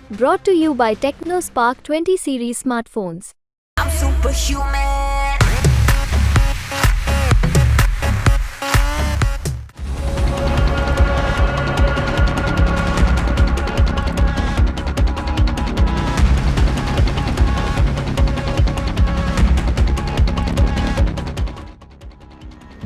Brought to you by TechnoSpark 20 series smartphones. I'm superhuman.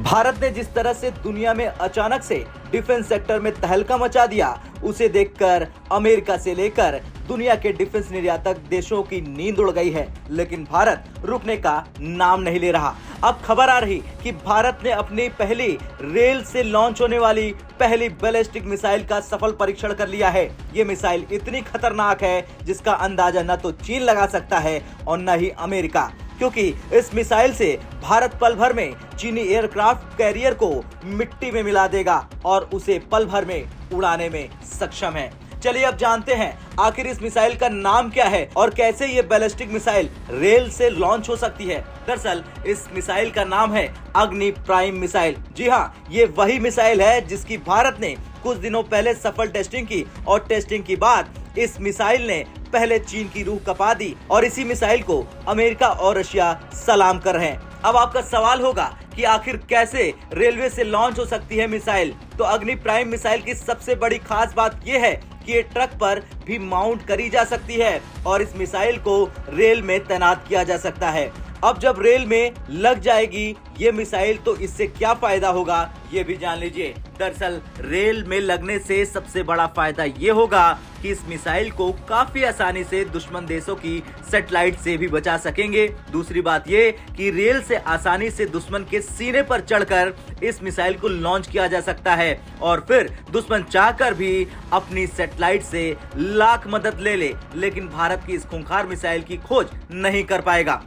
Bharat ने जिस तरह से दुनिया में अचानक से डिफेंस सेक्टर में तहलका मचा दिया, उसे देखकर अमेरिका से लेकर दुनिया के डिफेंस निर्यातक देशों की नींद उड़ गई है। लेकिन भारत रुकने का नाम नहीं ले रहा। अब खबर आ रही कि भारत ने अपनी पहली रेल से लॉन्च होने वाली पहली बैलिस्टिक मिसाइल का सफल परीक्षण कर लिया है। ये मिसाइल इतनी खतरनाक है जिसका अंदाजा न तो चीन लगा सकता है और न ही अमेरिका, क्योंकि इस मिसाइल से भारत पल भर में चीनी एयरक्राफ्ट कैरियर को मिट्टी में मिला देगा और उसे पल भर में उड़ाने में सक्षम है। चलिए अब जानते हैं आखिर इस मिसाइल का नाम क्या है और कैसे ये बैलिस्टिक मिसाइल रेल से लॉन्च हो सकती है। दरअसल इस मिसाइल का नाम है अग्नि प्राइम मिसाइल। जी हाँ, ये वही मिसाइल है जिसकी भारत ने कुछ दिनों पहले सफल टेस्टिंग की और टेस्टिंग के बाद इस मिसाइल ने पहले चीन की रूह कपा दी और इसी मिसाइल को अमेरिका और रशिया सलाम कर रहे हैं। अब आपका सवाल होगा कि आखिर कैसे रेलवे से लॉन्च हो सकती है मिसाइल। तो अग्नि प्राइम मिसाइल की सबसे बड़ी खास बात यह है कि ये ट्रक पर भी माउंट करी जा सकती है और इस मिसाइल को रेल में तैनात किया जा सकता है। अब जब रेल में लग जाएगी ये मिसाइल तो इससे क्या फायदा होगा ये भी जान लीजिए। दरअसल रेल में लगने से सबसे बड़ा फायदा ये होगा कि इस मिसाइल को काफी आसानी से दुश्मन देशों की सैटेलाइट से भी बचा सकेंगे। दूसरी बात ये कि रेल से आसानी से दुश्मन के सीने पर चढ़कर इस मिसाइल को लॉन्च किया जा सकता है और फिर दुश्मन चाहकर भी अपनी सैटेलाइट से लाख मदद ले ले, लेकिन भारत की इस खूंखार मिसाइल की खोज नहीं कर पाएगा,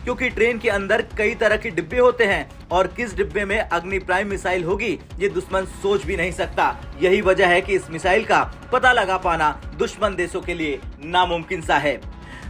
क्योंकि ट्रेन के अंदर कई तरह के डिब्बे होते हैं और किस डिब्बे में अग्नि प्राइम मिसाइल होगी ये दुश्मन सोच भी नहीं सकता। यही वजह है कि इस मिसाइल का पता लगा पाना दुश्मन देशों के लिए नामुमकिन सा है।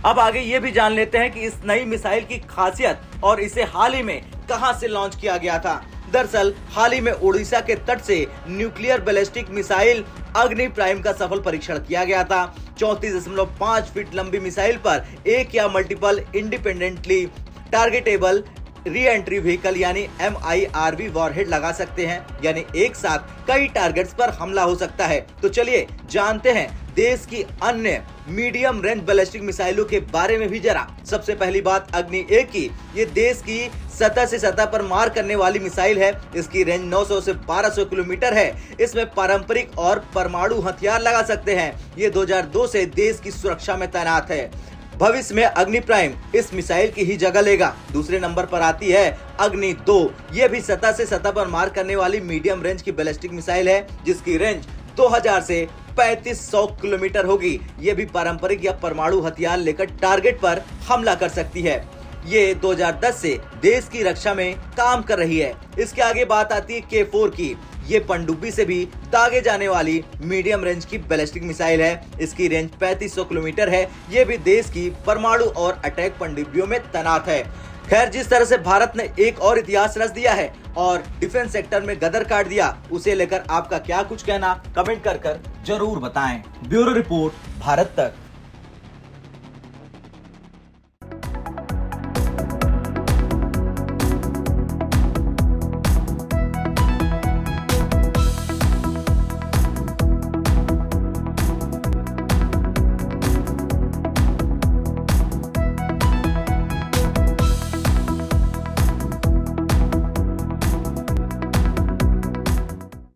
अब आगे ये भी जान लेते हैं कि इस नई मिसाइल की खासियत और इसे हाल ही में कहां से लॉन्च किया गया था। दरअसल हाल ही में उड़ीसा के तट से न्यूक्लियर बैलिस्टिक मिसाइल अग्नि प्राइम का सफल परीक्षण किया गया था। 34.5 फीट लंबी मिसाइल पर एक या multiple independently targetable re entry vehicle यानी MIRV वॉरहेड लगा सकते हैं, यानी एक साथ कई टारगेट्स पर हमला हो सकता है। तो चलिए जानते हैं देश की अन्य मीडियम रेंज बैलिस्टिक मिसाइलों के बारे में भी जरा। सबसे पहली बात अग्नि 1 की। ये देश की सतह से सतह पर मार करने वाली मिसाइल है। इसकी रेंज 900 से 1200 किलोमीटर है। इसमें पारंपरिक और परमाणु हथियार लगा सकते हैं। ये 2002 से देश की सुरक्षा में तैनात है। भविष्य में अग्नि प्राइम इस मिसाइल की ही जगह लेगा। दूसरे नंबर पर आती है अग्नि 2। ये भी सतह से सतह पर मार करने वाली मीडियम रेंज की बैलिस्टिक मिसाइल है, जिसकी रेंज 2000 से 3500 किलोमीटर होगी। ये भी पारंपरिक या परमाणु हथियार लेकर टारगेट पर हमला कर सकती है। ये 2010 से देश की रक्षा में काम कर रही है। इसके आगे बात आती है K4 की। ये पनडुब्बी से भी दागे जाने वाली मीडियम रेंज की बैलिस्टिक मिसाइल है। इसकी रेंज 3500 किलोमीटर है। ये भी देश की परमाणु और अटैक पनडुब्बियों में तैनात है। खैर, जिस तरह से भारत ने एक और इतिहास रच दिया है और डिफेंस सेक्टर में गदर काट दिया, उसे लेकर आपका क्या कुछ कहना कमेंट कर जरूर बताएं। ब्यूरो रिपोर्ट, भारत तक।